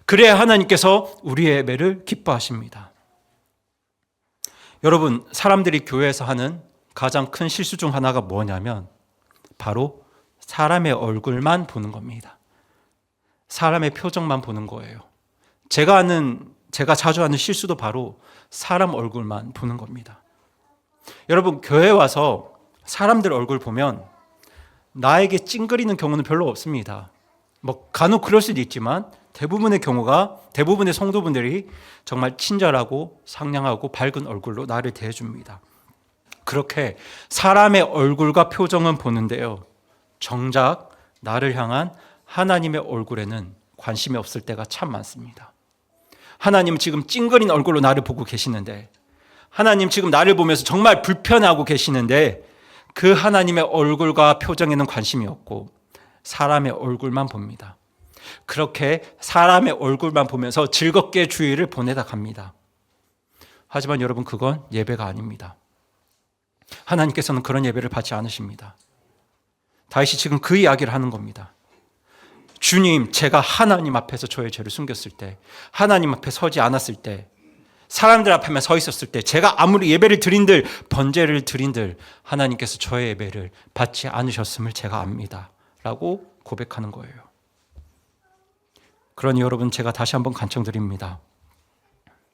그래야 하나님께서 우리의 예배를 기뻐하십니다. 여러분, 사람들이 교회에서 하는 가장 큰 실수 중 하나가 뭐냐면 바로 사람의 얼굴만 보는 겁니다. 사람의 표정만 보는 거예요. 제가 자주 하는 실수도 바로 사람 얼굴만 보는 겁니다. 여러분, 교회에 와서 사람들 얼굴 보면 나에게 찡그리는 경우는 별로 없습니다. 간혹 그럴 수도 있지만 대부분의 성도분들이 정말 친절하고 상냥하고 밝은 얼굴로 나를 대해줍니다. 그렇게 사람의 얼굴과 표정은 보는데요, 정작 나를 향한 하나님의 얼굴에는 관심이 없을 때가 참 많습니다. 하나님 지금 찡그린 얼굴로 나를 보고 계시는데, 하나님 지금 나를 보면서 정말 불편해하고 계시는데 그 하나님의 얼굴과 표정에는 관심이 없고 사람의 얼굴만 봅니다. 그렇게 사람의 얼굴만 보면서 즐겁게 주일을 보내다 갑니다. 하지만 여러분, 그건 예배가 아닙니다. 하나님께서는 그런 예배를 받지 않으십니다. 다윗이 지금 그 이야기를 하는 겁니다. 주님, 제가 하나님 앞에서 저의 죄를 숨겼을 때, 하나님 앞에 서지 않았을 때, 사람들 앞에만 서 있었을 때, 제가 아무리 예배를 드린들, 번제를 드린들 하나님께서 저의 예배를 받지 않으셨음을 제가 압니다 라고 고백하는 거예요. 그러니 여러분, 제가 다시 한번 간청드립니다.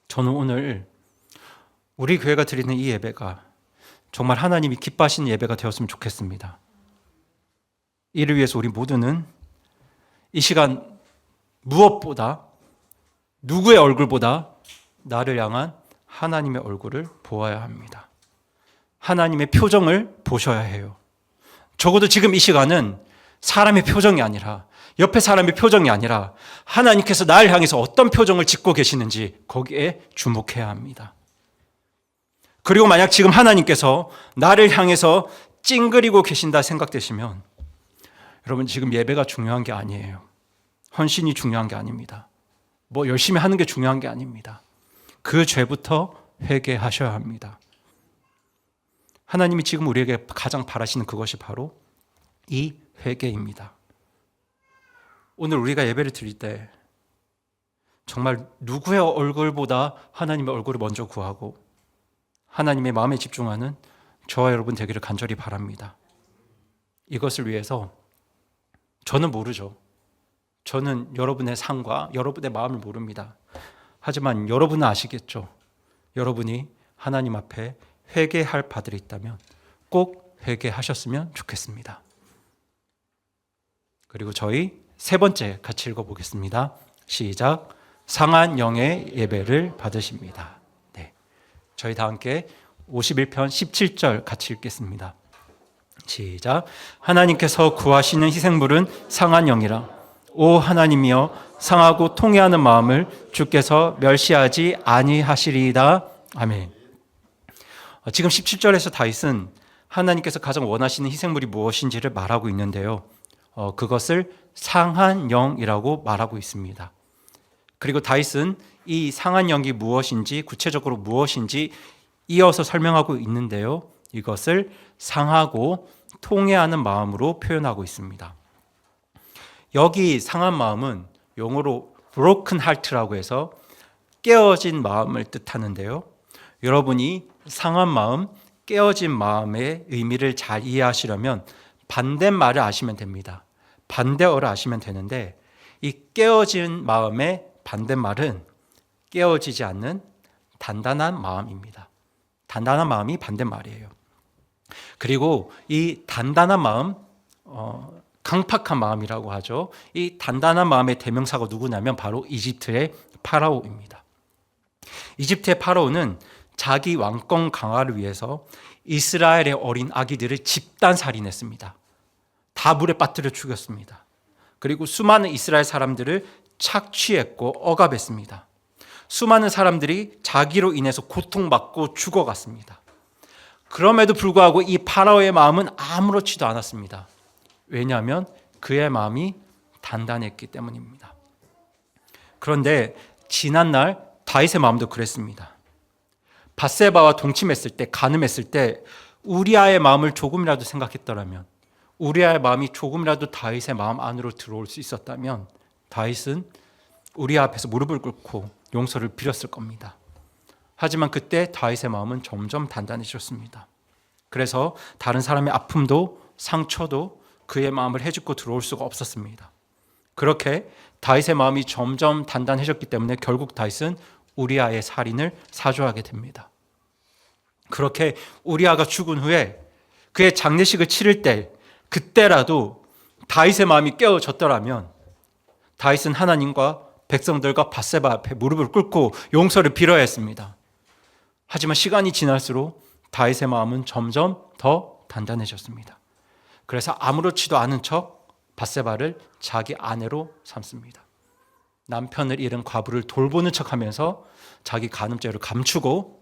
저는 오늘 우리 교회가 드리는 이 예배가 정말 하나님이 기뻐하시는 예배가 되었으면 좋겠습니다. 이를 위해서 우리 모두는 이 시간 무엇보다, 누구의 얼굴보다 나를 향한 하나님의 얼굴을 보아야 합니다. 하나님의 표정을 보셔야 해요. 적어도 지금 이 시간은 사람의 표정이 아니라, 옆에 사람의 표정이 아니라 하나님께서 나를 향해서 어떤 표정을 짓고 계시는지 거기에 주목해야 합니다. 그리고 만약 지금 하나님께서 나를 향해서 찡그리고 계신다 생각되시면 여러분, 지금 예배가 중요한 게 아니에요. 헌신이 중요한 게 아닙니다. 뭐 열심히 하는 게 중요한 게 아닙니다. 그 죄부터 회개하셔야 합니다. 하나님이 지금 우리에게 가장 바라시는 그것이 바로 이 회개입니다. 오늘 우리가 예배를 드릴 때 정말 누구의 얼굴보다 하나님의 얼굴을 먼저 구하고 하나님의 마음에 집중하는 저와 여러분 되기를 간절히 바랍니다. 이것을 위해서 저는 모르죠. 저는 여러분의 삶과 여러분의 마음을 모릅니다. 하지만 여러분은 아시겠죠. 여러분이 하나님 앞에 회개할 바들이 있다면 꼭 회개하셨으면 좋겠습니다. 그리고 저희 세 번째 같이 읽어보겠습니다. 시작. 상한 영의 예배를 받으십니다. 네, 저희 다 함께 51편 17절 같이 읽겠습니다. 시작. 하나님께서 구하시는 희생물은 상한 영이라. 오 하나님이여, 상하고 통회하는 마음을 주께서 멸시하지 아니하시리이다. 아멘. 지금 17절에서 다윗은 하나님께서 가장 원하시는 희생물이 무엇인지를 말하고 있는데요. 그것을 상한 영이라고 말하고 있습니다. 그리고 다윗은 이 상한 영이 무엇인지, 구체적으로 무엇인지 이어서 설명하고 있는데요. 이것을 상하고 통회하는 마음으로 표현하고 있습니다. 여기 상한 마음은 영어로 broken heart라고 해서 깨어진 마음을 뜻하는데요. 여러분이 상한 마음, 깨어진 마음의 의미를 잘 이해하시려면 반대말을 아시면 됩니다. 반대어를 아시면 되는데 이 깨어진 마음의 반대말은 깨어지지 않는 단단한 마음입니다. 단단한 마음이 반대말이에요. 그리고 이 단단한 마음, 강팍한 마음이라고 하죠. 이 단단한 마음의 대명사가 누구냐면 바로 이집트의 파라오입니다. 이집트의 파라오는 자기 왕권 강화를 위해서 이스라엘의 어린 아기들을 집단 살인했습니다. 다 물에 빠뜨려 죽였습니다. 그리고 수많은 이스라엘 사람들을 착취했고 억압했습니다. 수많은 사람들이 자기로 인해서 고통받고 죽어갔습니다. 그럼에도 불구하고 이 파라오의 마음은 아무렇지도 않았습니다. 왜냐하면 그의 마음이 단단했기 때문입니다. 그런데 지난날 다윗의 마음도 그랬습니다. 밧세바와 동침했을 때, 간음했을 때 우리아의 마음을 조금이라도 생각했더라면, 우리아의 마음이 조금이라도 다윗의 마음 안으로 들어올 수 있었다면 다윗은 우리아 앞에서 무릎을 꿇고 용서를 빌었을 겁니다. 하지만 그때 다윗의 마음은 점점 단단해졌습니다. 그래서 다른 사람의 아픔도 상처도 그의 마음을 헤집고 들어올 수가 없었습니다. 그렇게 다윗의 마음이 점점 단단해졌기 때문에 결국 다윗은 우리아의 살인을 사주하게 됩니다. 그렇게 우리아가 죽은 후에 그의 장례식을 치를 때 그때라도 다윗의 마음이 깨어졌더라면 다윗은 하나님과 백성들과 밧세바 앞에 무릎을 꿇고 용서를 빌어야 했습니다. 하지만 시간이 지날수록 다윗의 마음은 점점 더 단단해졌습니다. 그래서 아무렇지도 않은 척 밧세바를 자기 아내로 삼습니다. 남편을 잃은 과부를 돌보는 척하면서 자기 간음죄를 감추고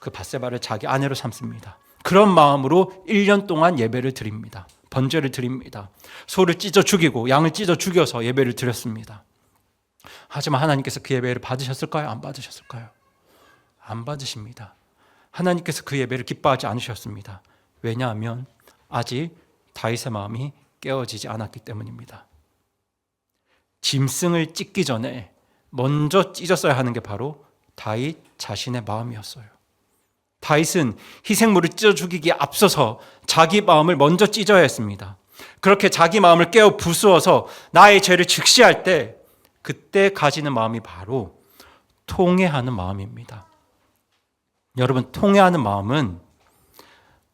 그 밧세바를 자기 아내로 삼습니다. 그런 마음으로 1년 동안 예배를 드립니다. 번제를 드립니다. 소를 찢어 죽이고 양을 찢어 죽여서 예배를 드렸습니다. 하지만 하나님께서 그 예배를 받으셨을까요? 안 받으셨을까요? 안 받으십니다. 하나님께서 그 예배를 기뻐하지 않으셨습니다. 왜냐하면 아직 다윗의 마음이 깨어지지 않았기 때문입니다. 짐승을 찢기 전에 먼저 찢었어야 하는 게 바로 다윗 자신의 마음이었어요. 다윗은 희생물을 찢어 죽이기에 앞서서 자기 마음을 먼저 찢어야 했습니다. 그렇게 자기 마음을 깨어 부수어서 나의 죄를 직시할 때 그때 가지는 마음이 바로 통회하는 마음입니다. 여러분, 통회하는 마음은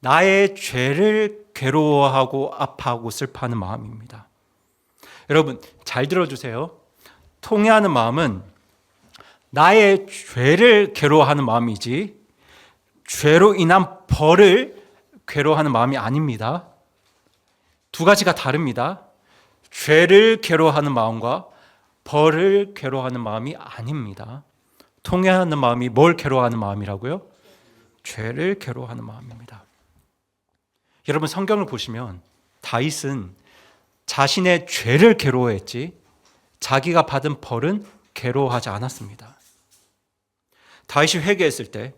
나의 죄를 괴로워하고 아파하고 슬퍼하는 마음입니다. 여러분, 잘 들어주세요. 통회하는 마음은 나의 죄를 괴로워하는 마음이지 죄로 인한 벌을 괴로워하는 마음이 아닙니다. 두 가지가 다릅니다. 죄를 괴로워하는 마음과 벌을 괴로워하는 마음이 아닙니다. 통회하는 마음이 뭘 괴로워하는 마음이라고요? 죄를 괴로워하는 마음입니다. 여러분, 성경을 보시면 다윗은 자신의 죄를 괴로워했지 자기가 받은 벌은 괴로워하지 않았습니다. 다윗이 회개했을 때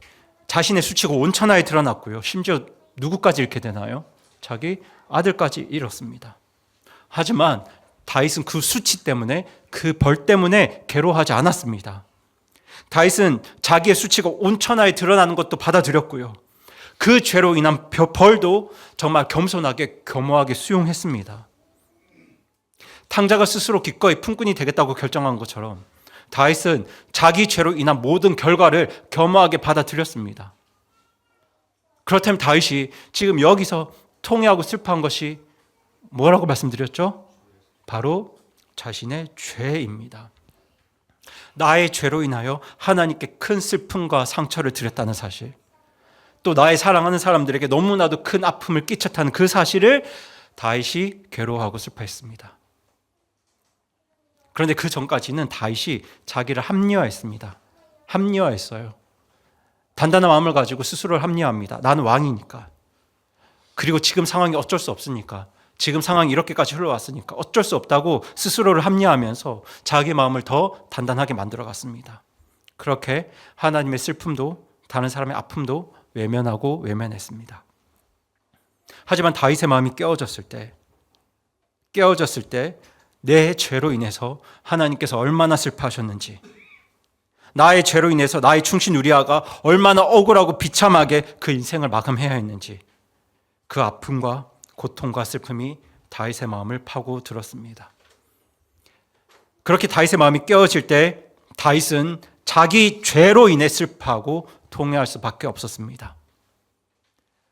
자신의 수치가 온 천하에 드러났고요. 심지어 누구까지 잃게 되나요? 자기 아들까지 잃었습니다. 하지만 다윗은 그 수치 때문에, 그 벌 때문에 괴로워하지 않았습니다. 다윗은 자기의 수치가 온 천하에 드러나는 것도 받아들였고요. 그 죄로 인한 벌도 정말 겸손하게 겸허하게 수용했습니다. 탕자가 스스로 기꺼이 품꾼이 되겠다고 결정한 것처럼 다윗은 자기 죄로 인한 모든 결과를 겸허하게 받아들였습니다. 그렇다면 다윗이 지금 여기서 통회하고 슬퍼한 것이 뭐라고 말씀드렸죠? 바로 자신의 죄입니다. 나의 죄로 인하여 하나님께 큰 슬픔과 상처를 드렸다는 사실, 또 나의 사랑하는 사람들에게 너무나도 큰 아픔을 끼쳤다는 그 사실을 다윗이 괴로워하고 슬퍼했습니다. 그런데 그 전까지는 다윗이 자기를 합리화했습니다. 합리화했어요. 단단한 마음을 가지고 스스로를 합리화합니다. 나는 왕이니까. 그리고 지금 상황이 어쩔 수 없으니까. 지금 상황이 이렇게까지 흘러왔으니까 어쩔 수 없다고 스스로를 합리화하면서 자기 마음을 더 단단하게 만들어갔습니다. 그렇게 하나님의 슬픔도 다른 사람의 아픔도 외면하고 외면했습니다. 하지만 다윗의 마음이 깨어졌을 때 내 죄로 인해서 하나님께서 얼마나 슬퍼하셨는지, 나의 죄로 인해서 나의 충신 우리아가 얼마나 억울하고 비참하게 그 인생을 마감해야 했는지, 그 아픔과 고통과 슬픔이 다윗의 마음을 파고들었습니다. 그렇게 다윗의 마음이 깨어질 때 다윗은 자기 죄로 인해 슬퍼하고 통회할 수밖에 없었습니다.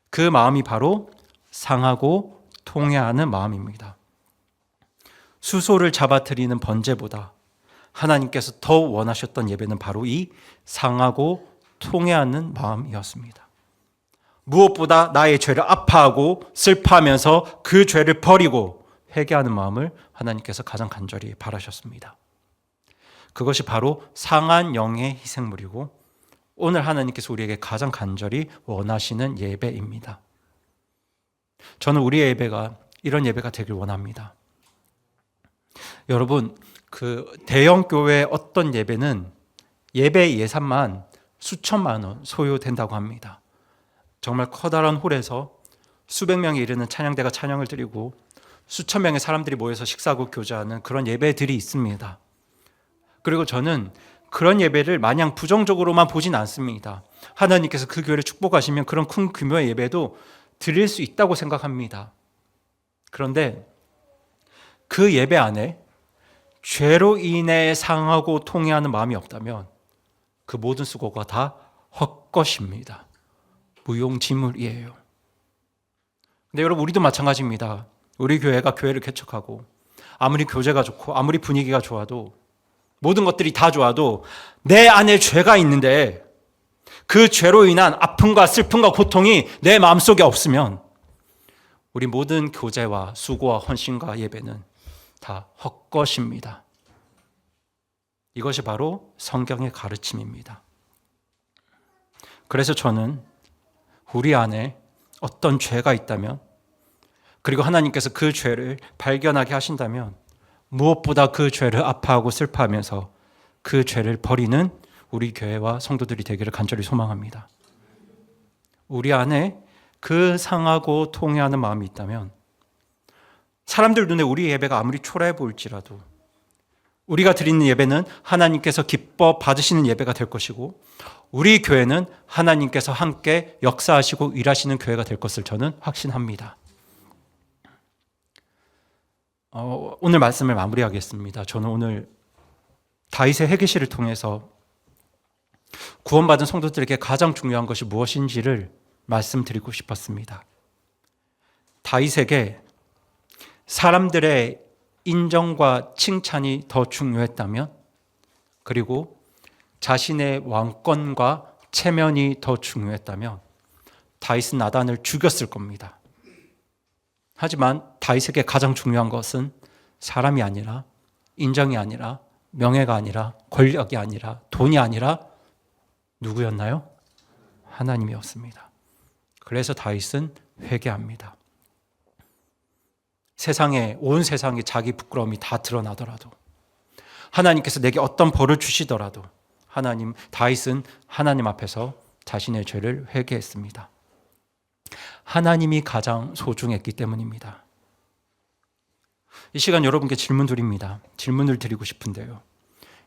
그 마음이 바로 상하고 통회하는 마음입니다. 수소를 잡아뜨리는 번제보다 하나님께서 더 원하셨던 예배는 바로 이 상하고 통회하는 마음이었습니다. 무엇보다 나의 죄를 아파하고 슬퍼하면서 그 죄를 버리고 회개하는 마음을 하나님께서 가장 간절히 바라셨습니다. 그것이 바로 상한 영의 희생물이고 오늘 하나님께서 우리에게 가장 간절히 원하시는 예배입니다. 저는 우리의 예배가 이런 예배가 되길 원합니다. 여러분, 그 대형 교회 어떤 예배는 예배 예산만 수천만 원 소요된다고 합니다. 정말 커다란 홀에서 수백 명에 이르는 찬양대가 찬양을 드리고 수천 명의 사람들이 모여서 식사하고 교제하는 그런 예배들이 있습니다. 그리고 저는 그런 예배를 마냥 부정적으로만 보진 않습니다. 하나님께서 그 교회를 축복하시면 그런 큰 규모의 예배도 드릴 수 있다고 생각합니다. 그런데 그 예배 안에 죄로 인해 상하고 통회하는 마음이 없다면 그 모든 수고가 다 헛것입니다. 무용지물이에요. 근데 여러분, 우리도 마찬가지입니다. 우리 교회가 교회를 개척하고 아무리 교제가 좋고 아무리 분위기가 좋아도 모든 것들이 다 좋아도 내 안에 죄가 있는데 그 죄로 인한 아픔과 슬픔과 고통이 내 마음속에 없으면 우리 모든 교제와 수고와 헌신과 예배는 다 헛것입니다. 이것이 바로 성경의 가르침입니다. 그래서 저는 우리 안에 어떤 죄가 있다면, 그리고 하나님께서 그 죄를 발견하게 하신다면 무엇보다 그 죄를 아파하고 슬퍼하면서 그 죄를 버리는 우리 교회와 성도들이 되기를 간절히 소망합니다. 우리 안에 그 상하고 통회하는 마음이 있다면 사람들 눈에 우리 예배가 아무리 초라해 보일지라도 우리가 드리는 예배는 하나님께서 기뻐 받으시는 예배가 될 것이고 우리 교회는 하나님께서 함께 역사하시고 일하시는 교회가 될 것을 저는 확신합니다. 오늘 말씀을 마무리하겠습니다. 저는 오늘 다윗의 회개시를 통해서 구원받은 성도들에게 가장 중요한 것이 무엇인지를 말씀드리고 싶었습니다. 다윗에게 사람들의 인정과 칭찬이 더 중요했다면, 그리고 자신의 왕권과 체면이 더 중요했다면 다윗은 나단을 죽였을 겁니다. 하지만 다윗에게 가장 중요한 것은 사람이 아니라, 인정이 아니라, 명예가 아니라, 권력이 아니라, 돈이 아니라 누구였나요? 하나님이었습니다. 그래서 다윗은 회개합니다. 온 세상에 자기 부끄러움이 다 드러나더라도, 하나님께서 내게 어떤 벌을 주시더라도 다윗은 하나님 앞에서 자신의 죄를 회개했습니다. 하나님이 가장 소중했기 때문입니다. 이 시간 여러분께 질문 드립니다. 질문을 드리고 싶은데요.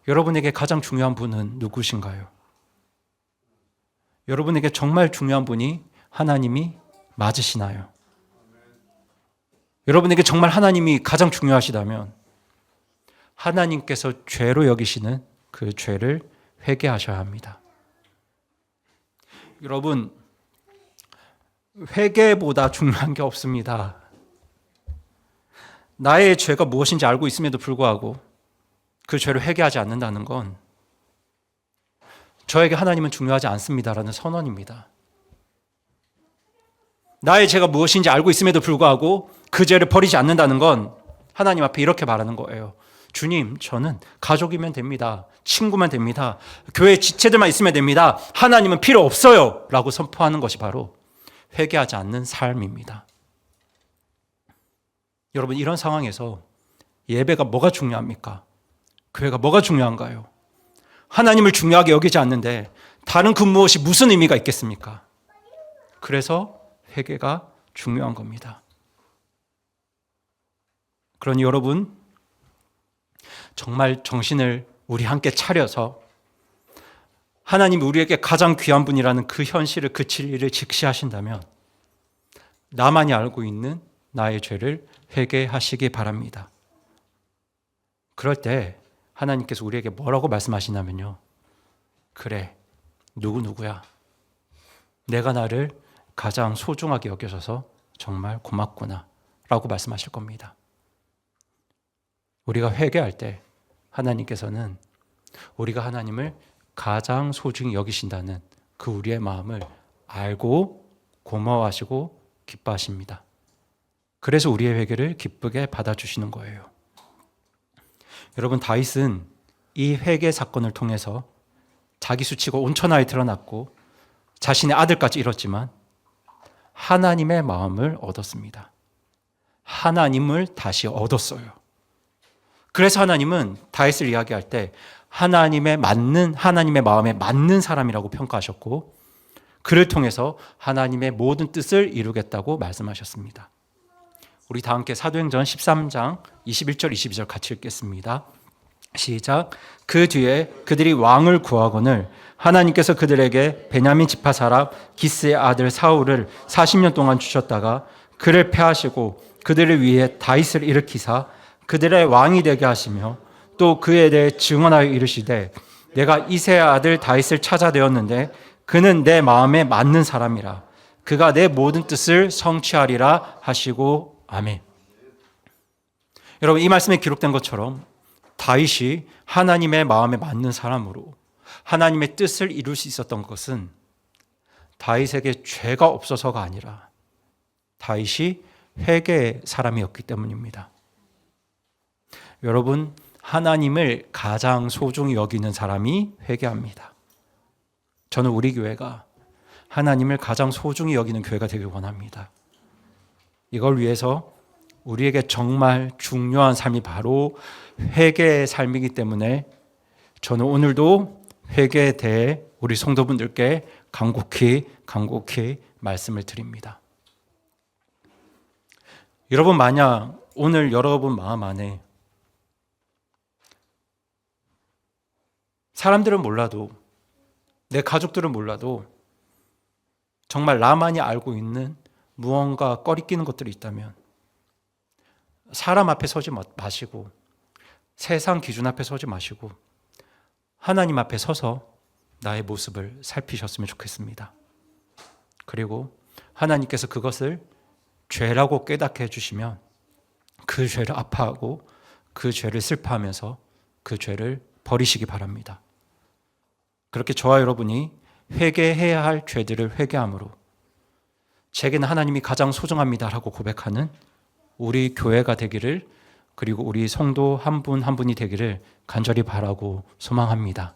여러분에게 가장 중요한 분은 누구신가요? 여러분에게 정말 중요한 분이 하나님이 맞으시나요? 여러분에게 정말 하나님이 가장 중요하시다면 하나님께서 죄로 여기시는 그 죄를 회개하셔야 합니다. 여러분, 회개보다 중요한 게 없습니다. 나의 죄가 무엇인지 알고 있음에도 불구하고 그 죄를 회개하지 않는다는 건 저에게 하나님은 중요하지 않습니다라는 선언입니다. 나의 죄가 무엇인지 알고 있음에도 불구하고 그 죄를 버리지 않는다는 건 하나님 앞에 이렇게 말하는 거예요. 주님, 저는 가족이면 됩니다. 친구면 됩니다. 교회 지체들만 있으면 됩니다. 하나님은 필요 없어요 라고 선포하는 것이 바로 회개하지 않는 삶입니다. 여러분, 이런 상황에서 예배가 뭐가 중요합니까? 교회가 뭐가 중요한가요? 하나님을 중요하게 여기지 않는데 다른 그 무엇이 무슨 의미가 있겠습니까? 그래서 회개가 중요한 겁니다. 그러니 여러분, 정말 정신을 우리 함께 차려서 하나님이 우리에게 가장 귀한 분이라는 그 현실을, 그 진리를 직시하신다면 나만이 알고 있는 나의 죄를 회개하시기 바랍니다. 그럴 때 하나님께서 우리에게 뭐라고 말씀하시냐면요. 그래, 누구야. 내가 나를 가장 소중하게 여겨줘서 정말 고맙구나 라고 말씀하실 겁니다. 우리가 회개할 때 하나님께서는 우리가 하나님을 가장 소중히 여기신다는 그 우리의 마음을 알고 고마워하시고 기뻐하십니다. 그래서 우리의 회개를 기쁘게 받아주시는 거예요. 여러분, 다윗은 이 회개 사건을 통해서 자기 수치가 온천하에 드러났고 자신의 아들까지 잃었지만 하나님의 마음을 얻었습니다. 하나님을 다시 얻었어요. 그래서 하나님은 다윗을 이야기할 때 하나님의 마음에 맞는 사람이라고 평가하셨고 그를 통해서 하나님의 모든 뜻을 이루겠다고 말씀하셨습니다. 우리 다 함께 사도행전 13장 21절 22절 같이 읽겠습니다. 시작. 그 뒤에 그들이 왕을 구하거늘 하나님께서 그들에게 베냐민 지파 사람 기스의 아들 사울을 40년 동안 주셨다가 그를 패하시고 그들을 위해 다윗을 일으키사 그들의 왕이 되게 하시며 또 그에 대해 증언하여 이르시되 내가 이새의 아들 다윗을 찾아내었는데 그는 내 마음에 맞는 사람이라 그가 내 모든 뜻을 성취하리라 하시고 아멘. 여러분, 이 말씀에 기록된 것처럼 다윗이 하나님의 마음에 맞는 사람으로 하나님의 뜻을 이룰 수 있었던 것은 다윗에게 죄가 없어서가 아니라 다윗이 회개의 사람이었기 때문입니다. 여러분, 하나님을 가장 소중히 여기는 사람이 회개합니다. 저는 우리 교회가 하나님을 가장 소중히 여기는 교회가 되길 원합니다. 이걸 위해서 우리에게 정말 중요한 삶이 바로 회개의 삶이기 때문에 저는 오늘도 회개에 대해 우리 성도분들께 간곡히 말씀을 드립니다. 여러분, 만약 오늘 여러분 마음 안에 사람들은 몰라도 내 가족들은 몰라도 정말 나만이 알고 있는 무언가 꺼리끼는 것들이 있다면 사람 앞에 서지 마시고 세상 기준 앞에 서지 마시고 하나님 앞에 서서 나의 모습을 살피셨으면 좋겠습니다. 그리고 하나님께서 그것을 죄라고 깨닫게 해주시면 그 죄를 아파하고 그 죄를 슬퍼하면서 그 죄를 버리시기 바랍니다. 그렇게 저와 여러분이 회개해야 할 죄들을 회개함으로 제게는 하나님이 가장 소중합니다라고 고백하는 우리 교회가 되기를, 그리고 우리 성도 한 분 한 분이 되기를 간절히 바라고 소망합니다.